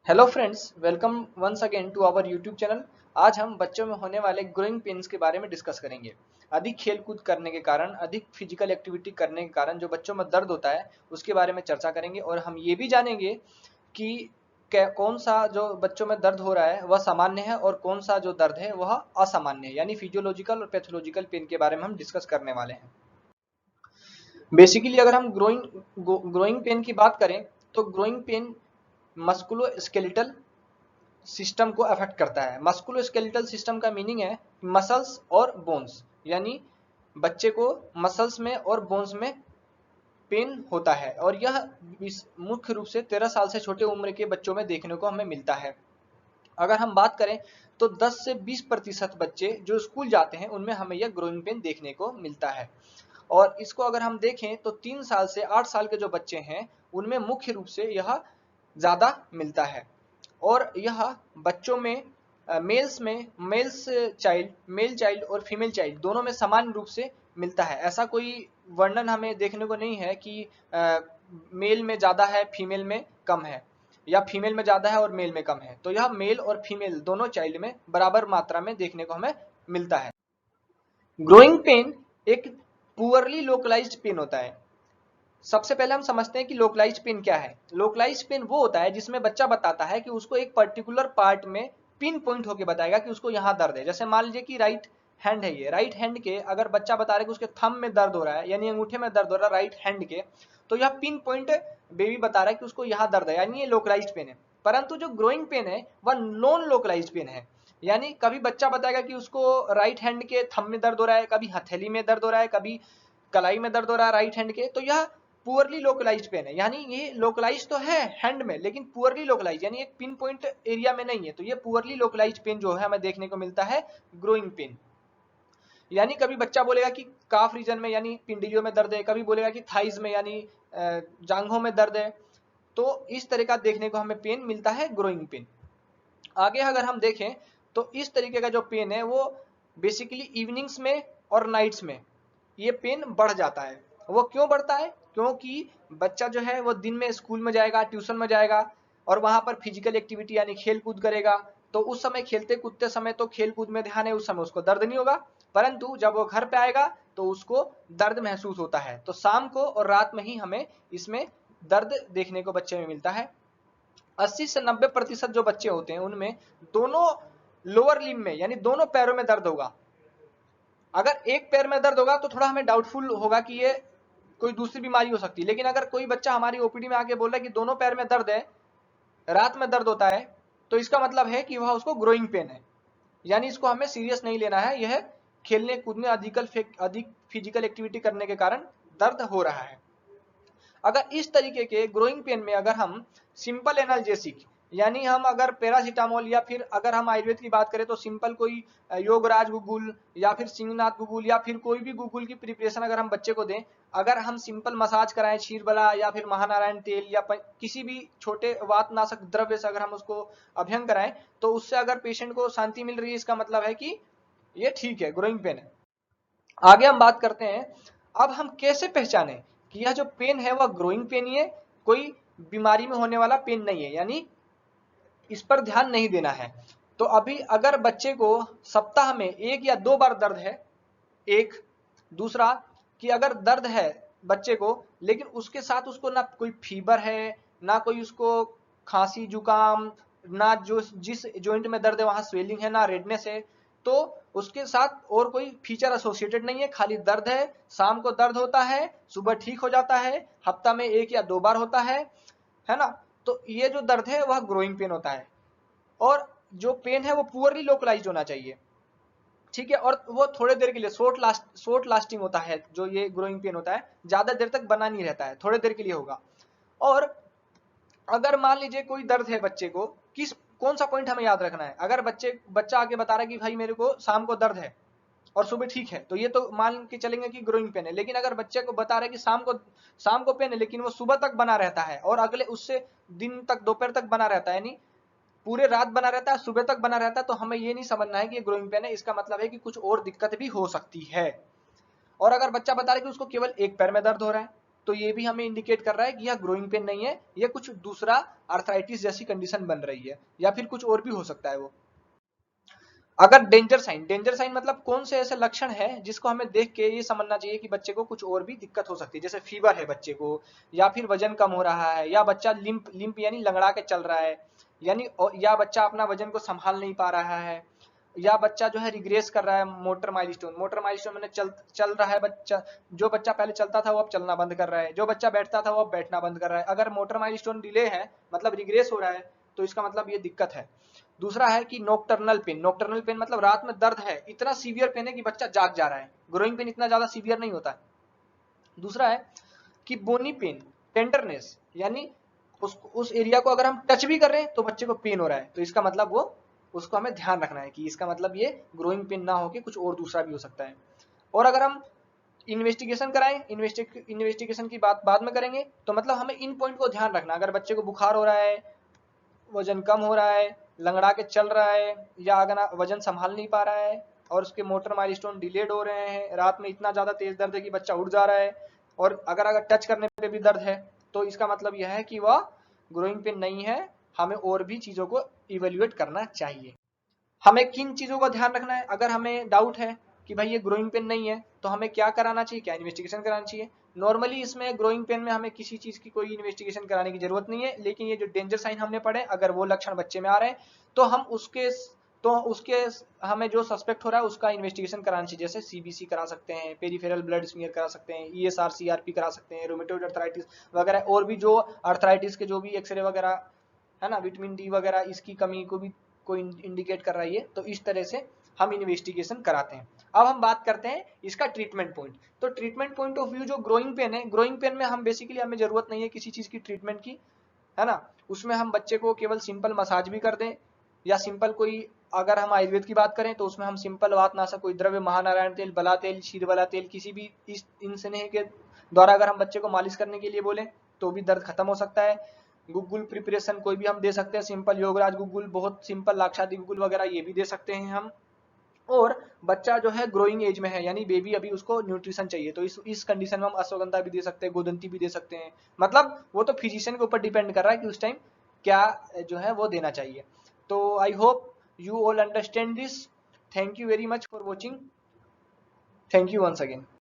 Hello friends, welcome once again to our YouTube channel. आज हम बच्चों में होने वाले ग्रोइंग पेन्स के बारे में डिस्कस करेंगे। अधिक खेल कूद करने के कारण, अधिक फिजिकल एक्टिविटी करने के कारण जो बच्चों में दर्द होता है उसके बारे में चर्चा करेंगे और हम ये भी जानेंगे कि कौन सा जो बच्चों में दर्द हो रहा है वह सामान्य है और कौन सा जो दर्द है वह असामान्य है, यानी फिजियोलॉजिकल और पैथोलॉजिकल पेन के बारे में हम डिस्कस करने वाले हैं। बेसिकली अगर हम ग्रोइंग पेन की बात करें तो ग्रोइंग पेन मस्कुलोस्केलेटल सिस्टम को अफेक्ट करता है। मस्कुलोस्केलेटल सिस्टम का मीनिंग है मसल्स और बोन्स, यानी बच्चे को मसल्स में और बोन्स में पेन होता है और यह मुख्य रूप से 13 साल से छोटे उम्र के बच्चों में देखने को हमें मिलता है। अगर हम बात करें तो 10 से 20% बच्चे जो स्कूल जाते हैं उनमें हमें यह ग्रोइंग पेन देखने को मिलता है। और इसको अगर हम देखें तो 3 साल से 8 साल के जो बच्चे हैं उनमें मुख्य रूप से यह ज़्यादा मिलता है। और यह बच्चों में मेल चाइल्ड और फीमेल चाइल्ड दोनों में समान रूप से मिलता है। ऐसा कोई वर्णन हमें देखने को नहीं है कि मेल में ज़्यादा है फीमेल में कम है, या फीमेल में ज़्यादा है और मेल में कम है। तो यह मेल और फीमेल दोनों चाइल्ड में बराबर मात्रा में देखने को हमें मिलता है। ग्रोइंग पेन एक पुअरली लोकलाइज्ड पेन होता है। सबसे पहले हम समझते हैं कि लोकलाइज्ड पेन क्या है। लोकलाइज्ड पेन वो होता है जिसमें बच्चा बताता है कि उसको एक पर्टिकुलर पार्ट में पिन पॉइंट होकर बताएगा कि उसको यहाँ दर्द है। जैसे मान लीजिए कि राइट हैंड है, ये राइट हैंड के अगर बच्चा बता रहा है कि उसके थंब में दर्द हो रहा है, यानी अंगूठे में दर्द हो रहा है राइट हैंड के, तो यह पिन पॉइंट बेबी बता रहा है कि उसको यहाँ दर्द है, यानी ये लोकलाइज्ड पेन है। परंतु जो ग्रोइंग पेन है वह नॉन लोकलाइज्ड पेन है। यानी कभी बच्चा बताएगा कि उसको राइट हैंड के थंब में दर्द हो रहा है, कभी हथेली में दर्द हो रहा है, कभी कलाई में दर्द हो रहा है राइट हैंड के, तो यह पुअरली लोकलाइज्ड पेन है। यानी ये लोकलाइज तो है हैंड में लेकिन पुअरली लोकलाइज, यानी एक पिन पॉइंट एरिया में नहीं है। तो ये पुअरली लोकलाइज्ड पेन जो है हमें देखने को मिलता है ग्रोइंग पेन। यानी कभी बच्चा बोलेगा कि काफ रीजन में यानी पिंडलियों में दर्द है, कभी बोलेगा कि थाइज में यानी जांघों में दर्द है। तो इस तरह का देखने को हमें पेन मिलता है ग्रोइंग पेन। आगे अगर हम देखें तो इस तरीके का जो पेन है वो बेसिकली इवनिंग्स में और नाइट्स में ये पेन बढ़ जाता है। वो क्यों बढ़ता है? क्योंकि बच्चा जो है वो दिन में स्कूल में जाएगा, ट्यूशन में जाएगा और वहां पर फिजिकल एक्टिविटी यानी खेल कूद करेगा। तो उस समय खेलते कूदते समय तो खेल कूद में ध्यान है, उस समय उसको दर्द नहीं होगा। परंतु जब वो घर पे आएगा तो उसको दर्द महसूस होता है। तो शाम को और रात में ही हमें इसमें दर्द देखने को बच्चे में मिलता है। 80 से 90% जो बच्चे होते हैं उनमें दोनों लोअर लिम्ब में यानी दोनों पैरों में दर्द होगा। अगर एक पैर में दर्द होगा तो थोड़ा हमें डाउटफुल होगा कि ये कोई दूसरी बीमारी हो सकती है। लेकिन अगर कोई बच्चा हमारी ओपीडी में आके बोल रहा है कि दोनों पैर में दर्द है, रात में दर्द होता है, तो इसका मतलब है कि वह उसको ग्रोइंग पेन है। यानी इसको हमें सीरियस नहीं लेना है, यह खेलने कूदने अधिक फिजिकल एक्टिविटी करने के कारण दर्द हो रहा है। अगर इस तरीके के ग्रोइंग पेन में अगर हम सिंपल एनाल्जेसिक यानी हम अगर पैरासीटामोल या फिर अगर हम आयुर्वेद की बात करें तो सिंपल कोई योगराज गुगुल या फिर सिंहनाथ गुगुल या फिर कोई भी गुगुल की प्रिपरेशन अगर हम बच्चे को दें, अगर हम सिंपल मसाज कराएं क्षीरबला या फिर महानारायण तेल या किसी भी छोटे वातनाशक द्रव्य से अगर हम उसको अभ्यंग कराएं तो उससे अगर पेशेंट को शांति मिल रही है, इसका मतलब है कि ये ठीक है, ग्रोइंग पेन है। आगे हम बात करते हैं, अब हम कैसे पहचानें कि यह जो पेन है वह ग्रोइंग पेन ही है, कोई बीमारी में होने वाला पेन नहीं है, यानी इस पर ध्यान नहीं देना है। तो अभी अगर बच्चे को सप्ताह में 1 या 2 बार दर्द है, एक दूसरा कि अगर दर्द है बच्चे को लेकिन उसके साथ उसको ना कोई फीवर है, ना कोई उसको खांसी जुकाम, ना जो जिस जॉइंट में दर्द है वहां स्वेलिंग है, ना रेडनेस है, तो उसके साथ और कोई फीचर एसोसिएटेड नहीं है, खाली दर्द है, शाम को दर्द होता है, सुबह ठीक हो जाता है, हफ्ता में 1 या 2 बार होता है ना, तो ये जो दर्द है वह ग्रोइंग पेन होता है। और जो पेन है वो पुअरली लोकलाइज्ड होना चाहिए, ठीक है, और वो थोड़े देर के लिए शॉर्ट लास्टिंग होता है। जो ये ग्रोइंग पेन होता है ज्यादा देर तक बना नहीं रहता है, थोड़े देर के लिए होगा। और अगर मान लीजिए कोई दर्द है बच्चे को, किस कौन सा पॉइंट हमें याद रखना है? अगर बच्चा आके बता रहा है कि भाई मेरे को शाम को दर्द है और सुबह ठीक है, तो ये तो मान के चलेंगे कि ग्रोइंग पेन है। लेकिन अगर बच्चे को बता रहे कि शाम को पेन है लेकिन वो सुबह तक बना रहता है और अगले उससे दिन तक दोपहर तक बना रहता है, यानी पूरे रात बना रहता है, सुबह तक बना रहता है, तो हमें ये नहीं समझना है कि ये ग्रोइंग पेन है। इसका मतलब है कि कुछ और दिक्कत भी हो सकती है। और अगर बच्चा बता रहा है कि उसको केवल एक पैर में दर्द हो रहा है, तो ये भी हमें इंडिकेट कर रहा है कि यह ग्रोइंग पेन नहीं है, ये कुछ दूसरा आर्थराइटिस जैसी कंडीशन बन रही है, या फिर कुछ और भी हो सकता है वो। अगर डेंजर साइन मतलब कौन से ऐसे लक्षण है जिसको हमें देख के ये समझना चाहिए कि बच्चे को कुछ और भी दिक्कत हो सकती है, जैसे फीवर है बच्चे को, या फिर वजन कम हो रहा है, या बच्चा लिम्प लिम्प यानी लंगड़ा के चल रहा है, यानी या बच्चा अपना वजन को संभाल नहीं पा रहा है, या बच्चा जो है रिग्रेस कर रहा है मोटर माइलस्टोन मैंने चल रहा है बच्चा, जो बच्चा पहले चलता था वो अब चलना बंद कर रहा है, जो बच्चा बैठता था वो अब बैठना बंद कर रहा है। अगर मोटर माइलस्टोन डिले है मतलब रिग्रेस हो रहा है, तो इसका मतलब ये दिक्कत है। दूसरा है कि नोक्टर्नल पेन मतलब रात में दर्द है, इतना सीवियर पेन है कि बच्चा जाग जा रहा है। ग्रोइंग पेन इतना ज्यादा सीवियर नहीं होता है। दूसरा है कि बोनी पेन, टेंडरनेस, यानी उस एरिया को अगर हम टच भी कर रहे हैं तो बच्चे को पेन हो रहा है, तो इसका मतलब वो, उसको हमें ध्यान रखना है कि इसका मतलब ये ग्रोइंग पेन ना होके कुछ और दूसरा भी हो सकता है। और अगर हम इन्वेस्टिगेशन कराएं, इन्वेस्टिगेशन की बात बाद में करेंगे, तो मतलब हमें इन पॉइंट को ध्यान रखना। अगर बच्चे को बुखार हो रहा है, वजन कम हो रहा है, लंगड़ा के चल रहा है, या अगर वजन संभाल नहीं पा रहा है, और उसके मोटर माइलस्टोन डिलेड हो रहे हैं, रात में इतना ज्यादा तेज दर्द है कि बच्चा उठ जा रहा है, और अगर टच करने पे भी दर्द है, तो इसका मतलब यह है कि वह ग्रोइंग पेन नहीं है। हमें और भी चीजों को इवेल्युएट करना चाहिए। हमें किन चीजों का ध्यान रखना है? अगर हमें डाउट है कि भाई ये ग्रोइंग पेन नहीं है, तो हमें क्या कराना चाहिए, क्या इन्वेस्टिगेशन कराना चाहिए? नॉर्मली इसमें ग्रोइंग पेन में हमें किसी चीज की कोई इन्वेस्टिगेशन कराने की जरूरत नहीं है, लेकिन ये जो डेंजर साइन हमने पढ़े, अगर वो लक्षण बच्चे में आ रहे हैं, तो हम उसके हमें जो सस्पेक्ट हो रहा है उसका इन्वेस्टिगेशन कराना चाहिए, जैसे सीबीसी करा सकते हैं, पेरिफेरल ब्लड स्मीयर करा सकते हैं, ईएसआर सीआरपी करा सकते हैं, रोमेटोइड अर्थराइटिस वगैरह, और भी जो अर्थराइटिस के जो भी एक्सरे वगैरह है ना, विटामिन डी वगैरह इसकी कमी को भी कोई इंडिकेट कर रहा है, तो इस तरह से हम इन्वेस्टिगेशन कराते हैं। अब हम बात करते हैं इसका ट्रीटमेंट पॉइंट। तो ट्रीटमेंट पॉइंट ऑफ व्यू जो ग्रोइंग पेन है, ग्रोइंग पेन में हम बेसिकली हमें जरूरत नहीं है किसी चीज की ट्रीटमेंट की, है ना। उसमें हम बच्चे को केवल सिंपल मसाज भी कर दें, या सिंपल कोई, अगर हम आयुर्वेद की बात करें तो उसमें हम सिंपल वातनाशक कोई द्रव्य, महानारायण तेल, बला तेल, क्षीरबला तेल, किसी भी इन स्नेह के द्वारा अगर हम बच्चे को मालिश करने के लिए बोले तो भी दर्द खत्म हो सकता है। गुग्गुल प्रिपरेशन कोई भी हम दे सकते हैं, सिंपल योगराज गुग्गुल, बहुत सिंपल लाक्षादी गुग्गुल वगैरह ये भी दे सकते हैं हम। और बच्चा जो है ग्रोइंग एज में है, यानी बेबी अभी, उसको न्यूट्रिशन चाहिए, तो इस कंडीशन में हम अश्वगंधा भी दे सकते हैं, गोदंती भी दे सकते हैं। मतलब वो तो फिजिशियन के ऊपर डिपेंड कर रहा है कि उस टाइम क्या जो है वो देना चाहिए। तो I hope you all understand this. Thank you very much for watching. Thank you once again.